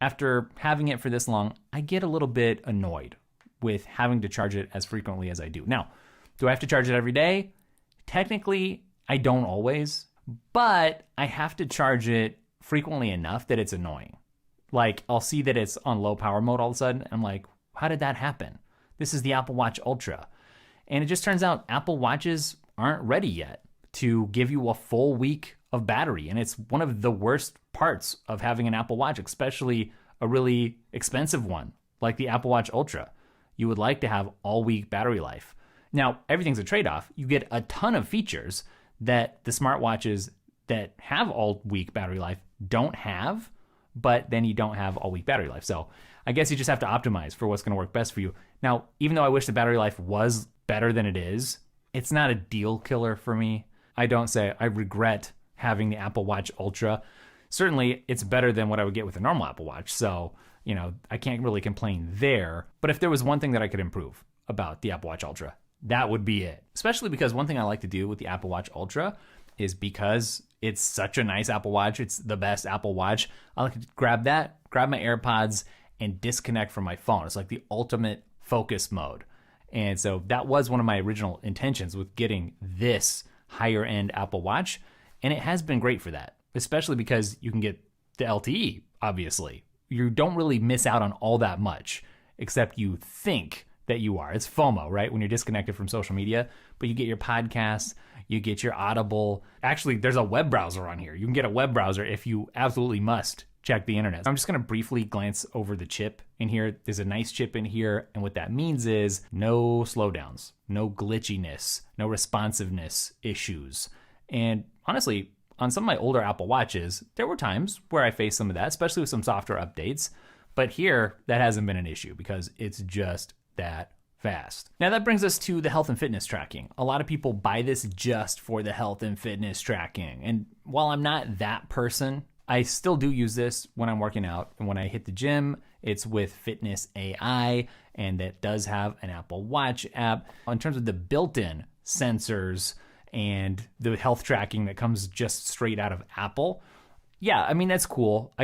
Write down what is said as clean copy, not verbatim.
after having it for this long, I get a little bit annoyed with having to charge it as frequently as I do. Now, do I have to charge it every day? Technically, I don't always, but I have to charge it frequently enough that it's annoying. Like, I'll see that it's on low power mode all of a sudden, and I'm like, how did that happen? This is the Apple Watch Ultra. And it just turns out Apple Watches aren't ready yet to give you a full week of battery. And it's one of the worst parts of having an Apple Watch, especially a really expensive one like the Apple Watch Ultra. You would like to have all week battery life. Now, everything's a trade-off. You get a ton of features that the smartwatches that have all week battery life don't have, but then you don't have all week battery life. So I guess you just have to optimize for what's going to work best for you. Now, even though I wish the battery life was better than it is, it's not a deal killer for me. I don't say I regret having the Apple Watch Ultra. Certainly, it's better than what I would get with a normal Apple Watch. So, I can't really complain there. But if there was one thing that I could improve about the Apple Watch Ultra, that would be it. Especially because one thing I like to do with the Apple Watch Ultra is because it's such a nice Apple Watch, it's the best Apple Watch, I like to grab my AirPods, and disconnect from my phone. It's like the ultimate focus mode. And so that was one of my original intentions with getting this higher end Apple Watch. And it has been great for that, especially because you can get the LTE, obviously. You don't really miss out on all that much, except you think that you are. It's FOMO, right? When you're disconnected from social media, but you get your podcasts, you get your Audible. Actually, there's a web browser on here. You can get a web browser if you absolutely must check the internet. I'm just going to briefly glance over the chip in here. There's a nice chip in here. And what that means is no slowdowns, no glitchiness, no responsiveness issues. And honestly, on some of my older Apple Watches, there were times where I faced some of that, especially with some software updates. But here, that hasn't been an issue because it's just that fast. Now that brings us to the health and fitness tracking. A lot of people buy this just for the health and fitness tracking. And while I'm not that person, I still do use this when I'm working out. And when I hit the gym, it's with Fitness AI, and that does have an Apple Watch app. In terms of the built-in sensors and the health tracking that comes just straight out of Apple, yeah, I mean, that's cool. I